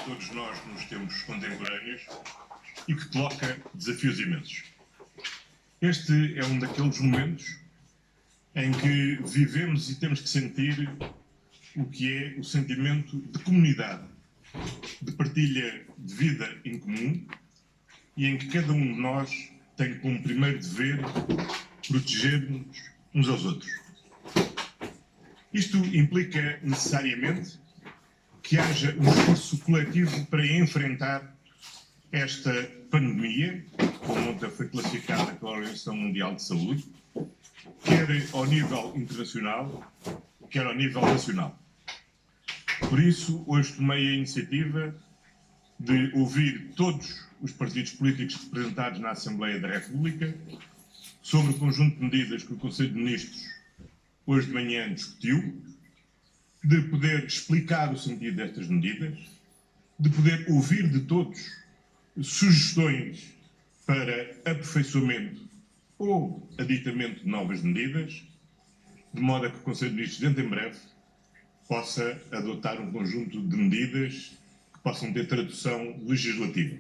todos nós nos tempos contemporâneos e que coloca desafios imensos. Este é um daqueles momentos em que vivemos e temos que sentir o que é o sentimento de comunidade, de partilha de vida em comum e em que cada um de nós tem como primeiro dever proteger-nos uns aos outros. Isto implica necessariamente que haja um esforço coletivo para enfrentar esta pandemia, como ontem foi classificada pela Organização Mundial de Saúde, quer ao nível internacional, quer ao nível nacional. Por isso, hoje tomei a iniciativa de ouvir todos os partidos políticos representados na Assembleia da República sobre o conjunto de medidas que o Conselho de Ministros hoje de manhã discutiu, de poder explicar o sentido destas medidas, de poder ouvir de todos sugestões para aperfeiçoamento ou aditamento de novas medidas, de modo a que o Conselho de Ministros, dentro em breve, possa adotar um conjunto de medidas que possam ter tradução legislativa.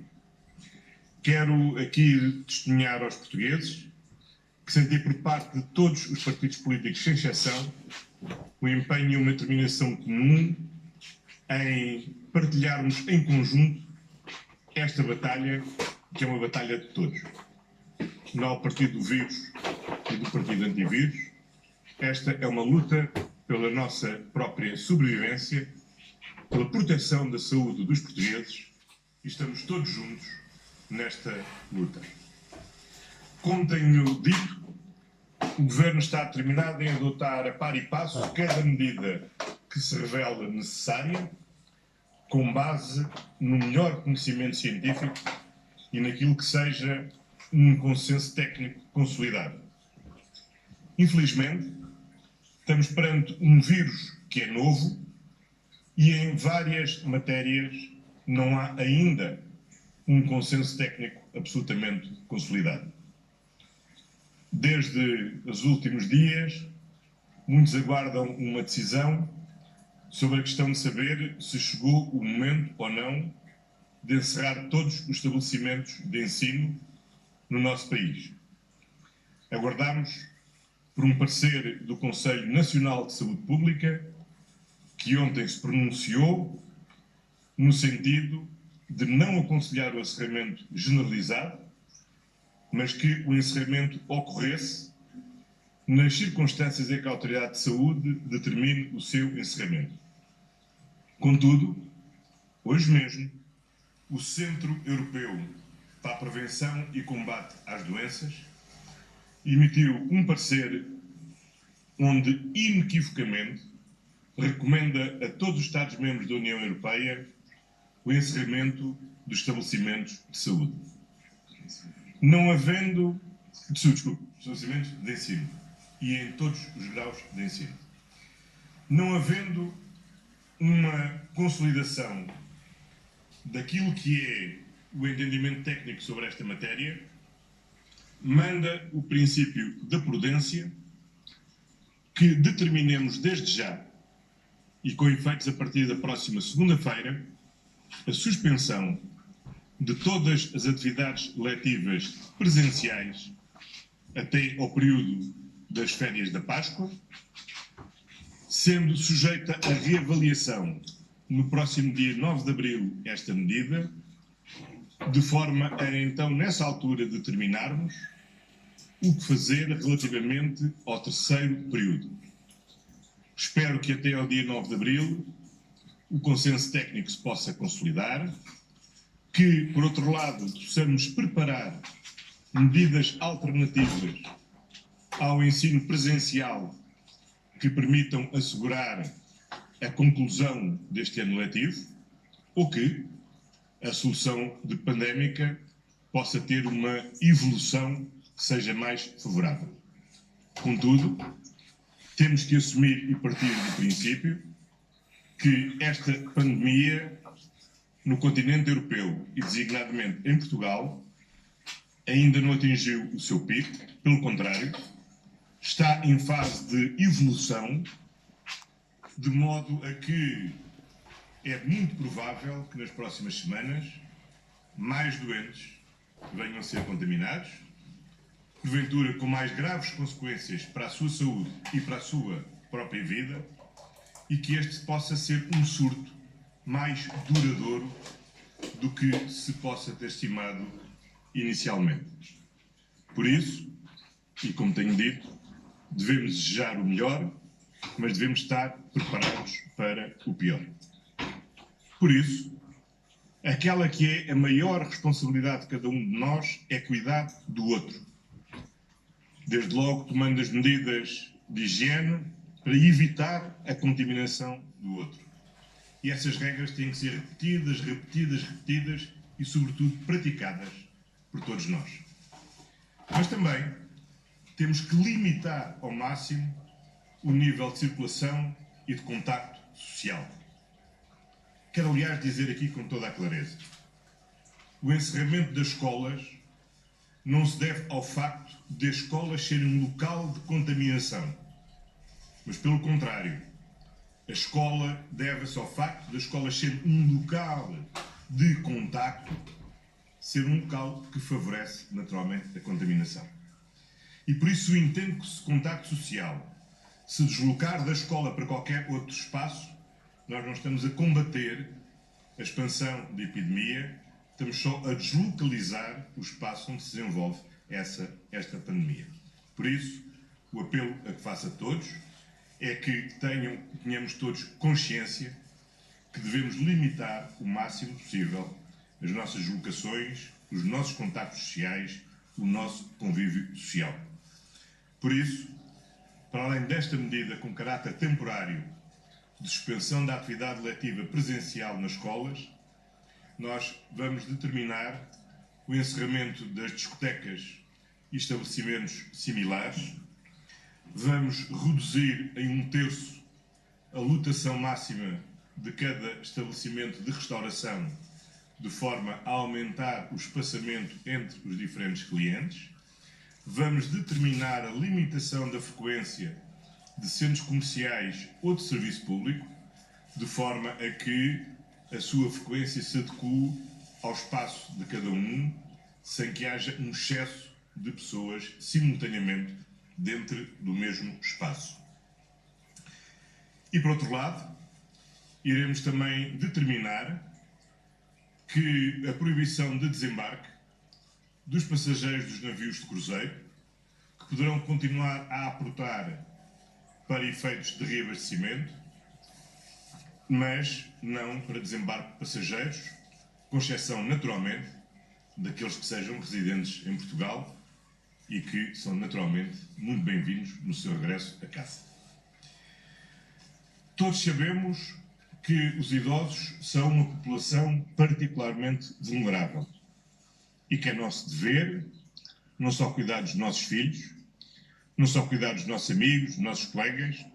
Quero aqui testemunhar aos portugueses que senti por parte de todos os partidos políticos, sem exceção, o empenho e uma determinação comum em partilharmos em conjunto esta batalha, que é uma batalha de todos. Não há o partido do vírus e do partido antivírus. Esta é uma luta pela nossa própria sobrevivência, pela proteção da saúde dos portugueses, e estamos todos juntos nesta luta. Como tenho dito, o Governo está determinado em adotar a par e passo cada medida que se revela necessária, com base no melhor conhecimento científico e naquilo que seja um consenso técnico consolidado. Infelizmente, estamos perante um vírus que é novo e em várias matérias não há ainda um consenso técnico absolutamente consolidado. Desde os últimos dias, muitos aguardam uma decisão sobre a questão de saber se chegou o momento ou não de encerrar todos os estabelecimentos de ensino no nosso país. Aguardamos por um parecer do Conselho Nacional de Saúde Pública, que ontem se pronunciou no sentido de não aconselhar o encerramento generalizado, mas que o encerramento ocorresse nas circunstâncias em que a Autoridade de Saúde determine o seu encerramento. Contudo, hoje mesmo, o Centro Europeu para a Prevenção e Combate às Doenças emitiu um parecer onde, inequivocamente, recomenda a todos os Estados-membros da União Europeia o encerramento dos estabelecimentos de saúde. Não havendo, estabelecimentos de ensino, e em todos os graus de ensino. Não havendo uma consolidação daquilo que é o entendimento técnico sobre esta matéria, manda o princípio da prudência que determinemos desde já, e com efeitos a partir da próxima segunda-feira, a suspensão de todas as atividades letivas presenciais até ao período das férias da Páscoa, sendo sujeita a reavaliação no próximo dia 9 de abril esta medida, de forma a então, nessa altura, determinarmos o que fazer relativamente ao terceiro período. Espero que até ao dia 9 de abril o consenso técnico se possa consolidar, que, por outro lado, possamos preparar medidas alternativas ao ensino presencial que permitam assegurar a conclusão deste ano letivo, ou que a solução de pandémica possa ter uma evolução que seja mais favorável. Contudo, temos que assumir e partir do princípio que esta pandemia no continente europeu e designadamente em Portugal ainda não atingiu o seu pico, pelo contrário, está em fase de evolução, de modo a que é muito provável que nas próximas semanas mais doentes venham a ser contaminados, porventura com mais graves consequências para a sua saúde e para a sua própria vida, e que este possa ser um surto mais duradouro do que se possa ter estimado inicialmente. Por isso, e como tenho dito, devemos desejar o melhor, mas devemos estar preparados para o pior. Por isso, aquela que é a maior responsabilidade de cada um de nós é cuidar do outro. Desde logo tomando as medidas de higiene para evitar a contaminação do outro. E essas regras têm que ser repetidas e, sobretudo, praticadas por todos nós. Mas também temos que limitar ao máximo o nível de circulação e de contacto social. Quero, aliás, dizer aqui com toda a clareza: o encerramento das escolas não se deve ao facto de as escolas serem um local de contaminação, mas, pelo contrário, a escola deve-se ao facto das escolas serem um local de contacto, ser um local que favorece naturalmente a contaminação. E por isso entendo que se contacto social se deslocar da escola para qualquer outro espaço, nós não estamos a combater a expansão da epidemia, estamos só a deslocalizar o espaço onde se desenvolve esta pandemia. Por isso, o apelo a que faço a todos é que tenhamos todos consciência que devemos limitar o máximo possível as nossas deslocações, os nossos contactos sociais, o nosso convívio social. Por isso, para além desta medida com caráter temporário de suspensão da atividade letiva presencial nas escolas, nós vamos determinar o encerramento das discotecas e estabelecimentos similares, vamos reduzir em 1/3 a lotação máxima de cada estabelecimento de restauração, de forma a aumentar o espaçamento entre os diferentes clientes, vamos determinar a limitação da frequência de centros comerciais ou de serviço público, de forma a que a sua frequência se adeque ao espaço de cada um, sem que haja um excesso de pessoas simultaneamente dentro do mesmo espaço. E, por outro lado, iremos também determinar que a proibição de desembarque dos passageiros dos navios de cruzeiro, que poderão continuar a aportar para efeitos de reabastecimento, mas não para desembarque de passageiros, com exceção, naturalmente, daqueles que sejam residentes em Portugal e que são, naturalmente, muito bem-vindos no seu regresso a casa. Todos sabemos que os idosos são uma população particularmente vulnerável e que é nosso dever não só cuidar dos nossos filhos, não só cuidar dos nossos amigos, dos nossos colegas,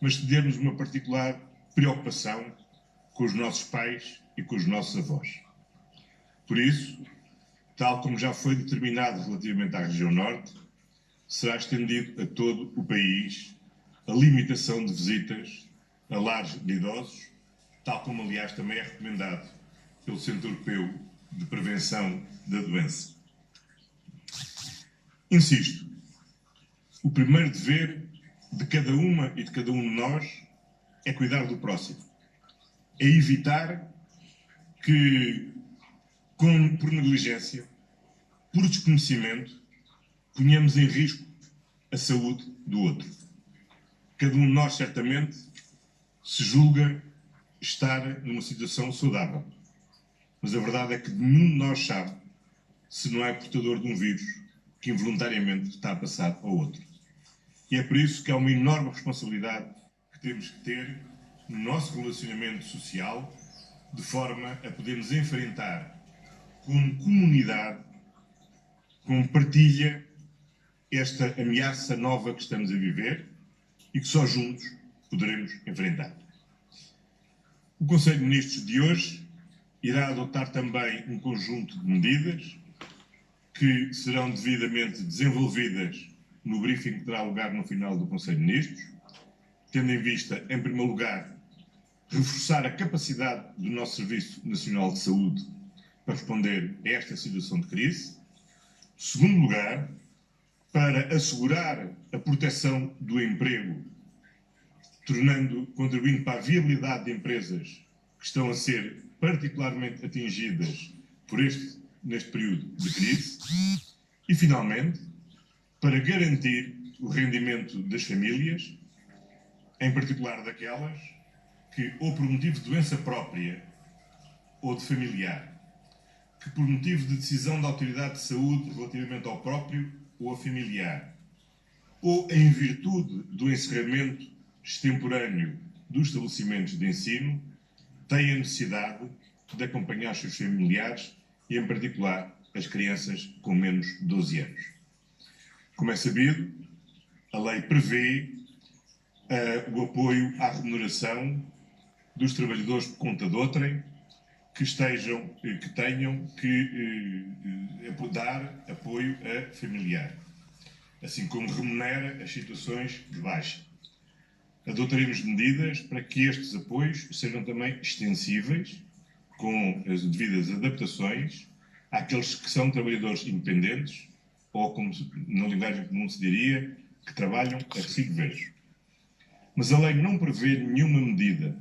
mas termos uma particular preocupação com os nossos pais e com os nossos avós. Por isso, tal como já foi determinado relativamente à região norte, será estendido a todo o país a limitação de visitas a lares de idosos, tal como, aliás, também é recomendado pelo Centro Europeu de Prevenção da Doença. Insisto, o primeiro dever de cada uma e de cada um de nós é cuidar do próximo. É evitar que, por negligência, por desconhecimento, ponhamos em risco a saúde do outro. Cada um de nós, certamente, se julga estar numa situação saudável. Mas a verdade é que nenhum de nós sabe se não é portador de um vírus que involuntariamente está a passar ao outro. E é por isso que é uma enorme responsabilidade que temos que ter no nosso relacionamento social, de forma a podermos enfrentar como comunidade, com partilha, esta ameaça nova que estamos a viver e que só juntos poderemos enfrentar. O Conselho de Ministros de hoje irá adotar também um conjunto de medidas que serão devidamente desenvolvidas no briefing que terá lugar no final do Conselho de Ministros, tendo em vista, em primeiro lugar, reforçar a capacidade do nosso Serviço Nacional de Saúde para responder a esta situação de crise. Segundo lugar, para assegurar a proteção do emprego, contribuindo para a viabilidade de empresas que estão a ser particularmente atingidas neste período de crise. E, finalmente, para garantir o rendimento das famílias, em particular daquelas que, ou por motivo de doença própria ou de familiar, que por motivo de decisão da autoridade de saúde relativamente ao próprio ou ao familiar, ou em virtude do encerramento extemporâneo dos estabelecimentos de ensino, têm a necessidade de acompanhar os seus familiares e, em particular, as crianças com menos de 12 anos. Como é sabido, a lei prevê o apoio à remuneração dos trabalhadores por conta de outrem que tenham que dar apoio a familiar, assim como remunera as situações de baixa. Adotaremos medidas para que estes apoios sejam também extensíveis, com as devidas adaptações, àqueles que são trabalhadores independentes, ou, como na linguagem comum se diria, que trabalham a recibo verde. Mas a lei não prevê nenhuma medida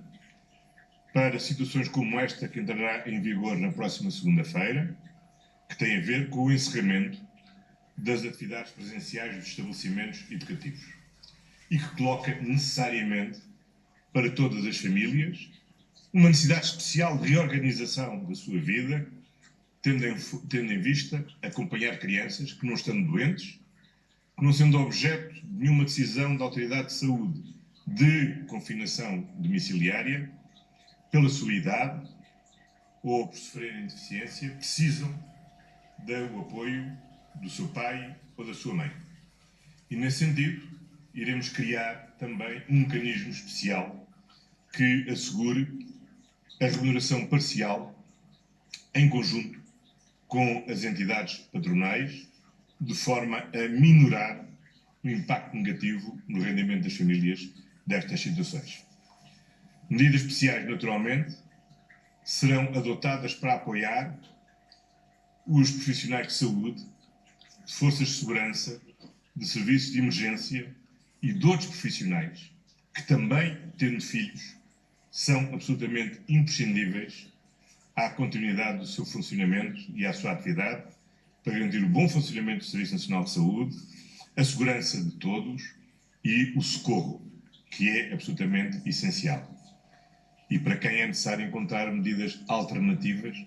para situações como esta, que entrará em vigor na próxima segunda-feira, que tem a ver com o encerramento das atividades presenciais dos estabelecimentos educativos e que coloca necessariamente para todas as famílias uma necessidade especial de reorganização da sua vida, tendo em vista acompanhar crianças que, não estando doentes, que não sendo objeto de nenhuma decisão da autoridade de saúde de confinação domiciliária, pela sua idade ou por sofrerem deficiência, precisam do apoio do seu pai ou da sua mãe. E, nesse sentido, iremos criar também um mecanismo especial que assegure a remuneração parcial em conjunto com as entidades patronais, de forma a minorar o impacto negativo no rendimento das famílias destas situações. Medidas especiais, naturalmente, serão adotadas para apoiar os profissionais de saúde, de forças de segurança, de serviços de emergência e de outros profissionais que também, tendo filhos, são absolutamente imprescindíveis à continuidade do seu funcionamento e à sua atividade para garantir o bom funcionamento do Serviço Nacional de Saúde, a segurança de todos e o socorro, que é absolutamente essencial. E para quem é necessário encontrar medidas alternativas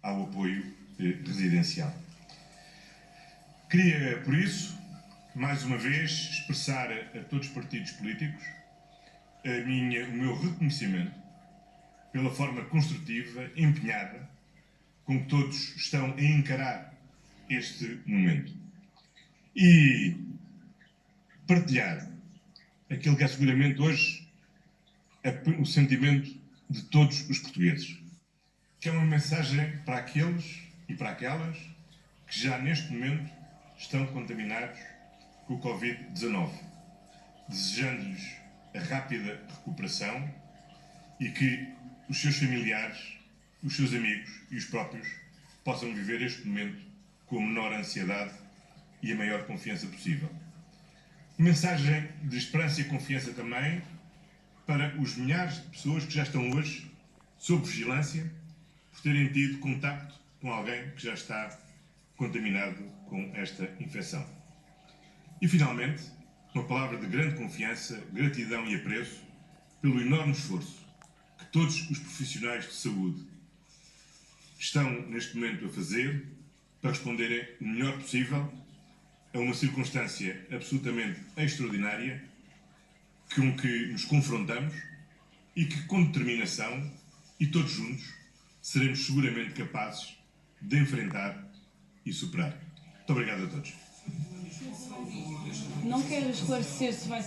ao apoio residencial. Queria, por isso, mais uma vez, expressar a todos os partidos políticos o meu reconhecimento pela forma construtiva, empenhada, com que todos estão a encarar este momento. E partilhar aquilo que é seguramente hoje o sentimento de todos os portugueses, que é uma mensagem para aqueles e para aquelas que já neste momento estão contaminados com o Covid-19, desejando-lhes a rápida recuperação e que os seus familiares, os seus amigos e os próprios possam viver este momento com a menor ansiedade e a maior confiança possível. Mensagem de esperança e confiança também para os milhares de pessoas que já estão hoje sob vigilância por terem tido contacto com alguém que já está contaminado com esta infecção. E, finalmente, uma palavra de grande confiança, gratidão e apreço pelo enorme esforço que todos os profissionais de saúde estão, neste momento, a fazer para responderem o melhor possível a uma circunstância absolutamente extraordinária com que nos confrontamos e que, com determinação e todos juntos, seremos seguramente capazes de enfrentar e superar. Muito obrigado a todos. Não quero esclarecer se vai